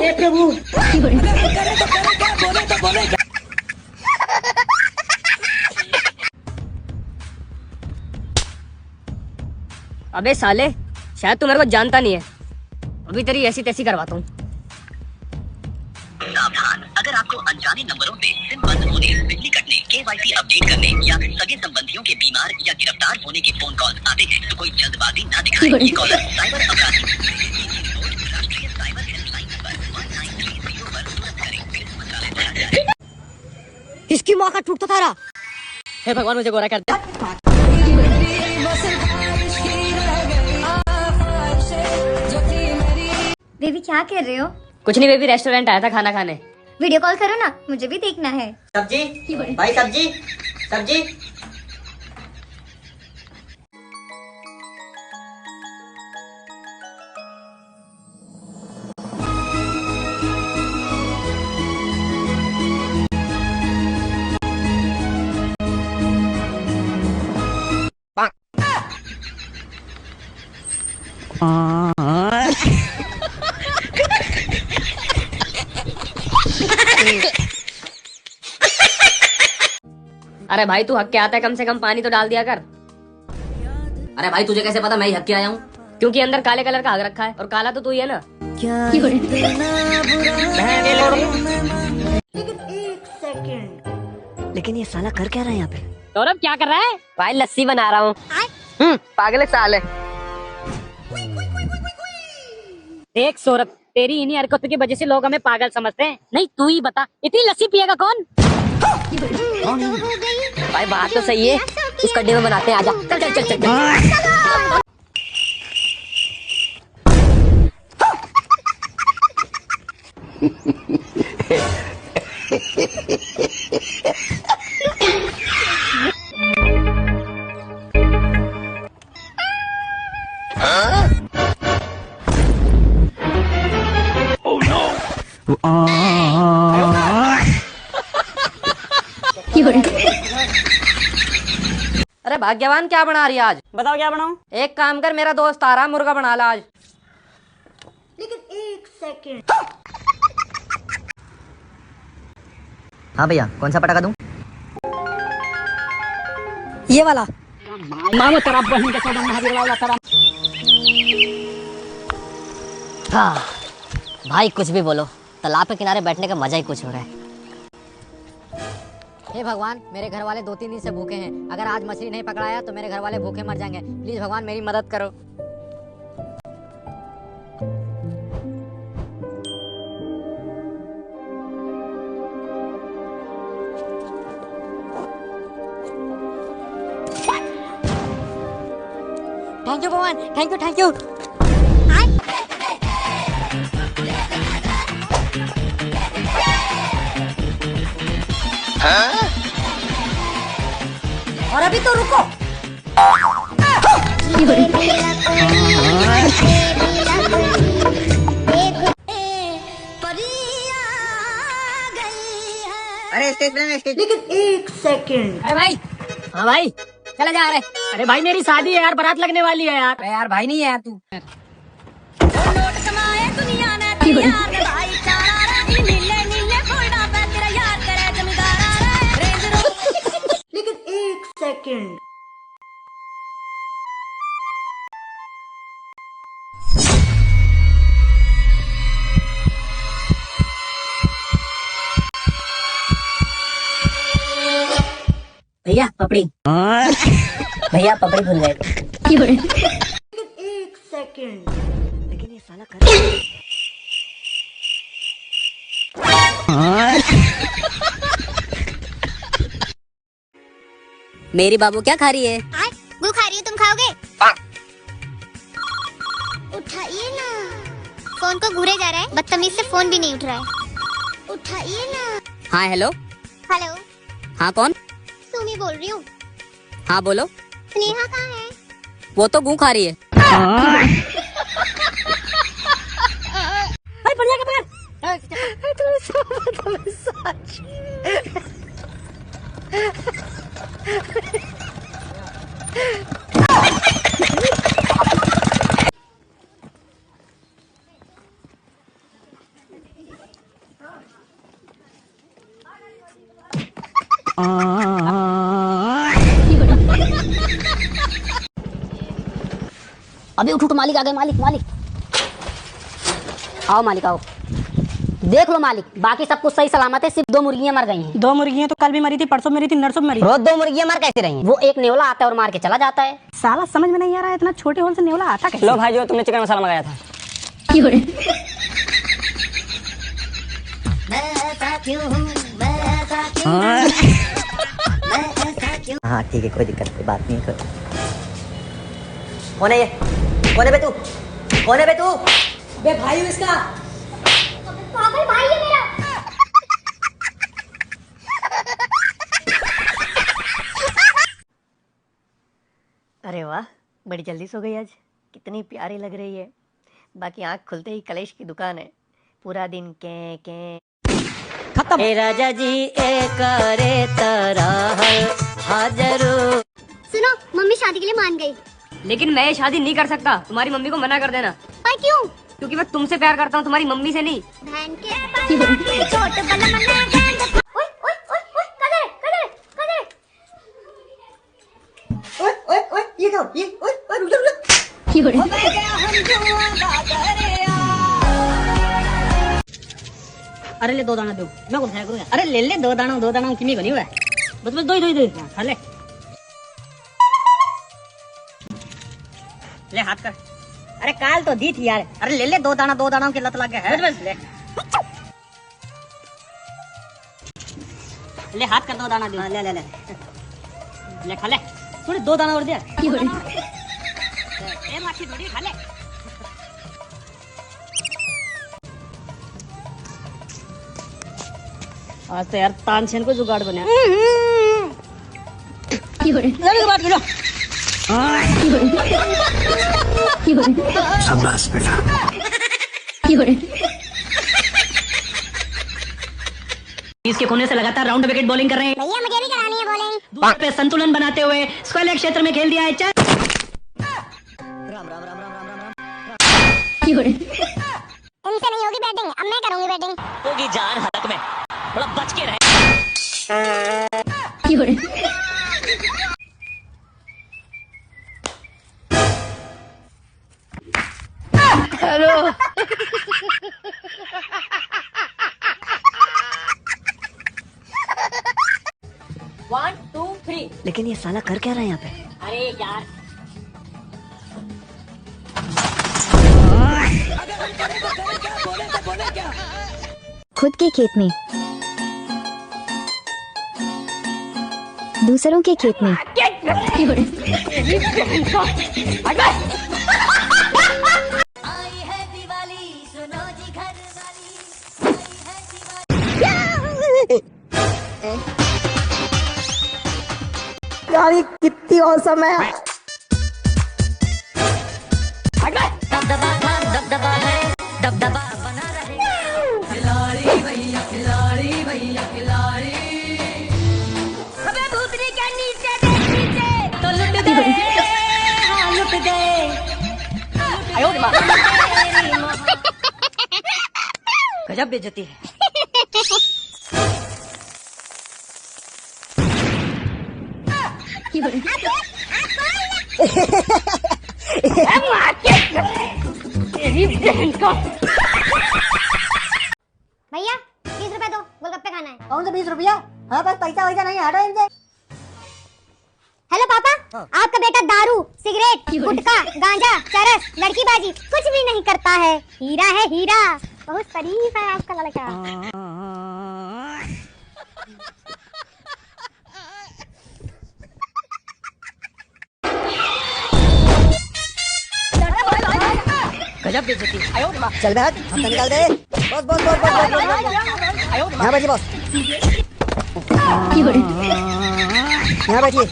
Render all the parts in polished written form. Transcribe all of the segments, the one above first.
हे प्रभु। अबे साले, शायद तू मेरे को जानता नहीं है, अभी तेरी ऐसी तैसी करवाता हूँ। सावधान, अगर आपको अनजाने नंबरों पे सिम बंद होने, बिजली कटने, KYC अपडेट करने या सगे संबंधियों के बीमार या गिरफ्तार होने के फोन कॉल आते हैं तो कोई जल्दबाजी ना दिखाएं। ये कॉलर साइबर अपराधी राष्ट्रीय साइबर हेल्पलाइन नंबर 1930 पर तुरंत करें। पुलिस मंत्रालय। इसकी माँ का टूट तो थारा। हे भगवान मुझे गोरा कर दे। बेबी क्या कर रहे हो? कुछ नहीं बेबी, रेस्टोरेंट आया था खाना खाने। वीडियो कॉल करो ना, मुझे भी देखना है। सब्जी भाई, सब्जी सब्जी। अरे भाई तू हक के आता है, कम से कम पानी तो डाल दिया कर। अरे भाई तुझे कैसे पता मैं ही हक के आया हूँ? क्योंकि अंदर काले कलर का हक रखा है और काला तो तू ही है ना। लेकिन ये साला कर क्या रहा है यहाँ पे? सौरभ क्या कर रहा है? भाई लस्सी बना रहा हूँ। पागल साल है। देख सौरभ, तेरी इन्हीं हरकतों की वजह से लोग हमें पागल समझते हैं। नहीं तू ही बता, इतनी लस्सी पिएगा कौन? भाई बात तो सही है, इस गड्ढे में बनाते हैं, आजा। चल चल चल चल, चल। अरे भाग्यवान क्या बना रही है आज? बताओ क्या बनाऊं? एक काम कर, मेरा दोस्त आ रहा, मुर्गा बना ला आज। लेकिन एक सेकंड। हाँ भैया, कौन सा पटाखा दूं? ये वाला। मामो तेरा बहन के साथ महावीर वाला तेरा। हाँ भाई कुछ भी बोलो, तालाब के किनारे बैठने का मजा ही कुछ हो रहा है। हे भगवान, मेरे घर वाले 2-3 दिन से भूखे हैं। अगर आज मछली नहीं पकड़ाया तो मेरे घर वाले भूखे मर जाएंगे। प्लीज भगवान मेरी मदद करो। थैंक यू भगवान, थैंक यू थैंक यू। और अभी तो रुको। अरे स्टेज लेकिन एक सेकंड। अरे भाई, हाँ भाई चला जा रहे। अरे भाई मेरी शादी है यार, बारात लगने वाली है यार। अरे यार भाई नहीं है यार तू। लेकिन एक सेकंड। भैया पपड़ी। भैया पपड़ी भूल गए। लेकिन एक सेकंड। लेकिन ये साला कर मेरी बाबू क्या खा रही है? गु खा रही हूँ, तुम खाओगे? उठाइए ना। फोन को घूरे जा रहा है, बदतमीज से फोन भी नहीं उठ रहा है। उठाइए ना। हाँ हेलो। हेलो। हाँ कौन? सुमी बोल रही हूँ। हाँ बोलो। स्नेहा कहाँ है? वो तो गू खा रही है। बढ़िया के बगैर। अभी उठ मालिक आ गए। मालिक मालिक आओ, मालिक आओ। देख लो मालिक, बाकी सब कुछ सही सलामत है, सिर्फ 2 मुर्गियां मर गई हैं। 2 मुर्गियां तो कल भी मरी थी, परसों मरी थी, नरसों मरी। रोज 2 मुर्गियां मर कैसे रही हैं? वो एक नेवला आता है और मार के चला जाता है। साला समझ में नहीं आ रहा है, इतना छोटे होल से नेवला आता कैसे? लो भाई, जो तुमने चिकन मसाला मंगाया था। हाँ ठीक है, कोई दिक्कत कोई बात नहीं। कौन है ये? कौन है बे तू? कौन है बे तू? बे भाई हूँ इसका। पागल भाई है मेरा। अरे वाह, बड़ी जल्दी सो गई आज। कितनी प्यारी लग रही है। बाकी आँख खुलते ही कलेश की दुकान है। पूरा दिन के खत्म। ए राजा जी ए करे तराहल हाजरू। सुनो, मम्मी शादी के लिए मान गई। लेकिन मैं ये शादी नहीं कर सकता, तुम्हारी मम्मी को मना कर देना। पर क्यों? क्योंकि मैं तुमसे प्यार करता हूँ, तुम्हारी मम्मी से नहीं। बहन के छोटे बल्ला मन्ना गैंड। ओए ओए ओए ओए, कदर कदर कदर। ओए ये क्या? ये ओए रुक जा। अरे ले 2 दाना दो, मैं कौन खाया करूँगा? अरे ले ले 2 दाना कितनी बनी हुआ है? बस बस दो ही खा ले। ले हाथ कर। अरे काल तो दी थी यार। अरे ले ले 2 दाना की लत लग गया है। बस ले ले हाथ कर 2 दाना दे। ले ले ले ले खा ले। थोड़ी 2 दाना और दे। ए माछी थोड़ी खा ले। आज तो यार तानसेन को जुगाड़ बना। शाबाश बेटा। इसके कोने से लगातार राउंड विकेट बॉलिंग कर रहे हैं। भैया मुझे भी करानी है बॉलिंग। दूसरे पे संतुलन बनाते हुए स्क्वायर लेग क्षेत्र में खेल दिया है। चल इनसे नहीं होगी बैटिंग, अब मैं करूंगी बैटिंग। होगी जान हालत में, थोड़ा बच के रहे। हेलो। 1 2 3। लेकिन ये साला कर क्या रहा है यहाँ पे? अरे यार खुद के खेत में, दूसरों के खेत में। यार ये कितनी औसम है। गजब बेइज्जती है। भैया 20 रुपए दो, गोलगप्पे खाना है। कौन सा 20 रुपया? हाँ बस पैसा वैसा नहीं, हटो इनसे। हेलो पापा, आपका बेटा दारू, सिगरेट, गुटखा, गांजा, चरस, लड़कीबाजी कुछ भी नहीं करता है। हीरा है हीरा, बहुत शरीफ है आपका लड़का। गजब बेइज्जती है। चल बे हट, हम तो निकाल दे। बस यहाँ बैठिए बॉस। यहाँ बैठिए।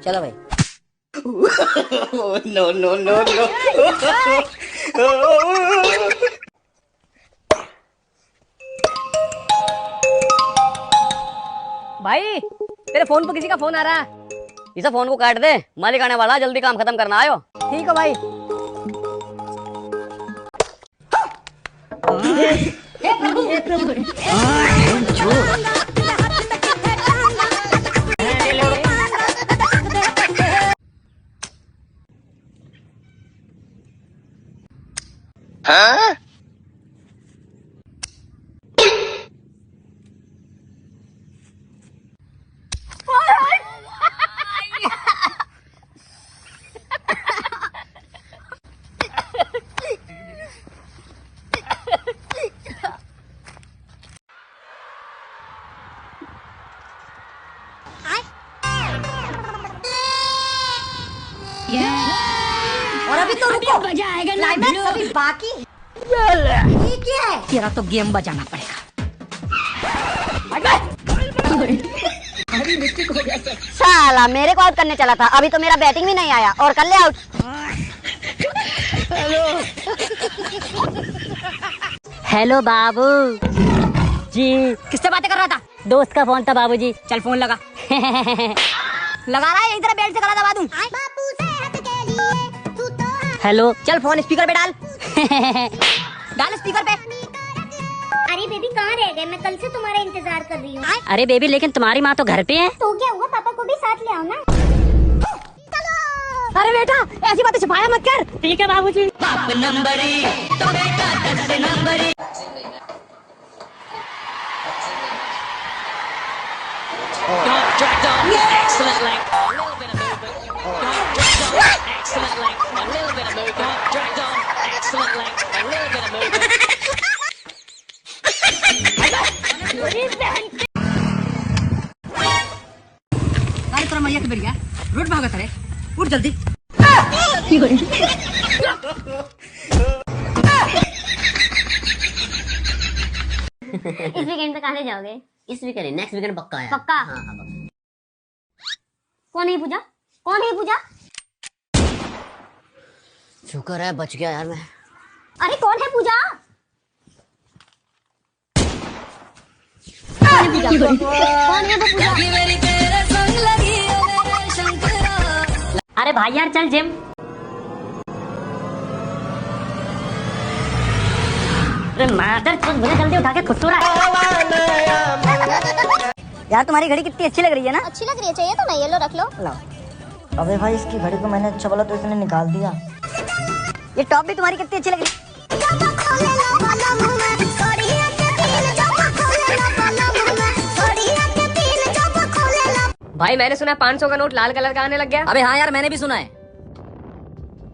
चलो भाई। No no no no. भाई तेरे फोन पे किसी का फोन आ रहा है। इसे फोन को काट दे, मालिक आने वाला, जल्दी काम खत्म करना। आयो। ठीक है भाई। हे प्रभु, हे प्रभु। और अभी तो रुको, मजा आएगा ना क्लाइमैक्स अभी बाकी। ये क्या है? तेरा तो गेम बजाना पड़ेगा। साला मेरे को आउट करने चला था, अभी तो मेरा बैटिंग भी नहीं आया और कर ले आउट। हेलो बाबू जी। किससे बातें कर रहा था? दोस्त का फोन था बाबूजी। चल फोन लगा। लगा रहा है, इधर बेल्ट से गला दबा दूं। हेलो। चल फोन स्पीकर पे डाल। डाल स्पीकर पे। अरे बेबी कहाँ रह गए? मैं कल से तुम्हारा इंतजार कर रही हूँ। अरे बेबी लेकिन तुम्हारी माँ तो घर पे है। तो क्या हुआ, पापा को भी साथ ले आओ ना। अरे बेटा ऐसी बातें छुपाया मत कर। ठीक है बाबूजी। अरे तेरा मैया की बढ़िया रोड भागा करे, उठ जल्दी। इस वीकेंड पे कहाँ जाओगे? इस वीकेंड, नेक्स्ट वीकेंड पक्का है। पक्का? हाँ, पक्का। कौन है पूजा? कौन है पूजा? शुक्र है बच गया यार मैं। अरे कौन है पूजा? कौन है वो पूजा? अरे भाई यार चल जिम। अरे मादर चोद, मुझे जल्दी उठा के खुद सो रहा है। यार तुम्हारी घड़ी कितनी अच्छी लग रही है ना। अच्छी लग रही है, चाहिए तो नहीं, ये लो रख लो। अबे भाई इसकी घड़ी को मैंने अच्छा बोला तो इसने निकाल दिया। ये टॉप भी तुम्हारी कितनी अच्छी लग रही है। भाई मैंने सुना 500 का नोट लाल कलर का आने लग गया। अबे हाँ यार मैंने भी सुना है।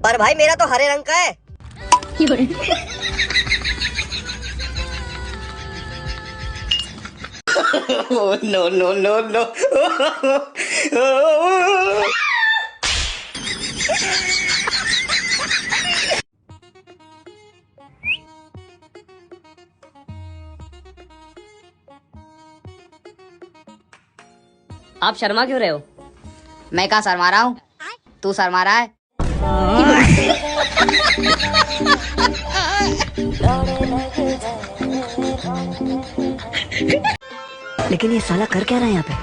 पर भाई मेरा तो हरे रंग का है। No no no no. आप शर्मा क्यों रहे हो? मैं कहा शर्मा रहा हूँ, तू शर्मा रहा है। लेकिन ये साला कर क्या रहा है यहाँ पे?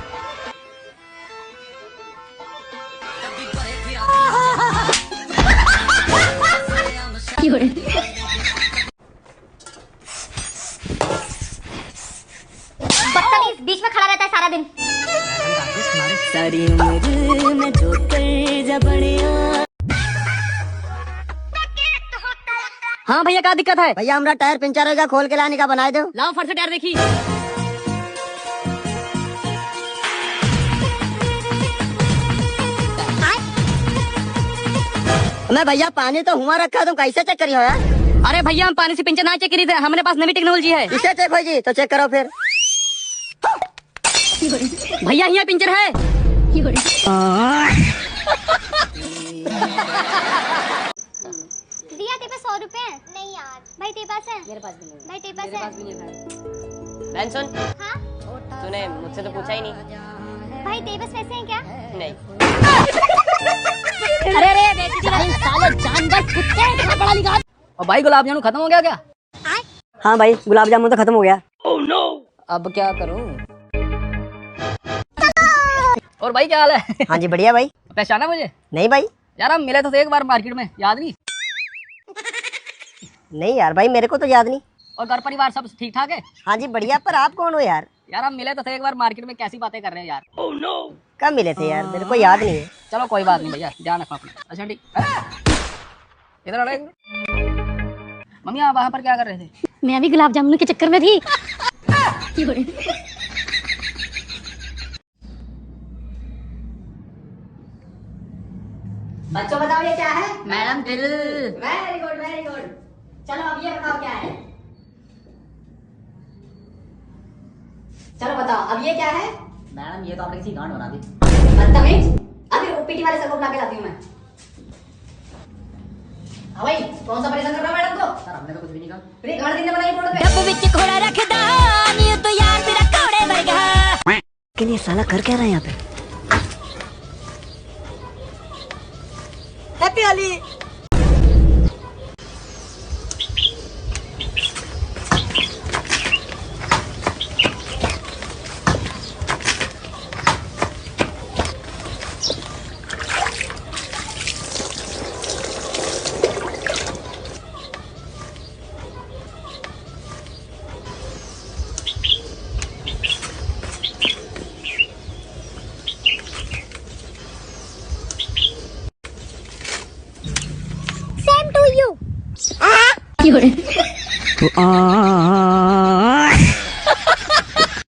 बदतमीज, बीच में खड़ा रहता है सारा दिन। सारी उम्र में जो कर बढ़िया। हाँ भैया क्या दिक्कत है? भैया हमारा टायर पंचर होगा, खोल के लाने का बनाए दो। लाओ फट से टायर देखी। मैं भैया पानी तो हुआ रखा, तुम कैसे चेक करी हो यार? अरे भैया हम पानी से पिंचर ना चेक करी थे, हमारे पास नई टेक्नोलॉजी है। इसे चेक हो जी तो चेक करो फिर। भैया यहाँ पिंचर है। दिया तेरे पास 100 रुपए? नहीं यार। भाई तेरे पास है? मेरे पास भी नहीं। भाई तेरे पास है? बहन सुन, हाँ? तूने मुझसे तो पूछा ही नहीं। भाई तेरे पास पैसे हैं क्या? नहीं। अरे अरे बेटी साले जानवर कुत्ते, इतना बड़ा लिखा। और भाई गुलाब जामुन खत्म हो गया क्या? हाँ भाई गुलाब जामुन तो खत्म हो गया। अब क्या करूं? और भाई क्या हाल है? हाँ जी बढ़िया भाई। पहचाना मुझे? नहीं भाई। यार हम मिले तो एक बार मार्केट में, याद नहीं? नहीं यार भाई मेरे को तो याद नहीं। और घर परिवार सब ठीक ठाक है? हाँ जी बढ़िया, पर आप कौन हो यार? यार हम मिले तो थे एक बार मार्केट में, कैसी बातें कर रहे हैं यार। कब मिले थे यार, मेरे को याद नहीं है। चलो कोई बात नहीं भैया, ध्यान रखो अपना। अच्छा ठीक, इधर आ रहे। मम्मी आप वहाँ पर क्या कर रहे थे? मैं अभी गुलाब जामुन के चक्कर में थी। बच्चों बताओ ये क्या है? मैडम दिल। Very good very good. चलो अब ये बताओ क्या है? चलो बताओ अब ये क्या है? मैडम ये तो आपने किसी गांड बना दी। बदतमीज। अभी पीटी वाले सर को बुला के लाती हूँ मैं। हाँ भाई कौन सा परेशान कर रहा है मैडम को? सर हमने तो कुछ भी नहीं कहा। फिर गाड़ी दिन बनाई बोर्ड पे। डब्बू विच घोड़ा रखदा नी तो यार तेरा घोड़े वर्गा। लेकिन ये साला कर क्या रहा है यहाँ पे? Happy Holi. Same to you.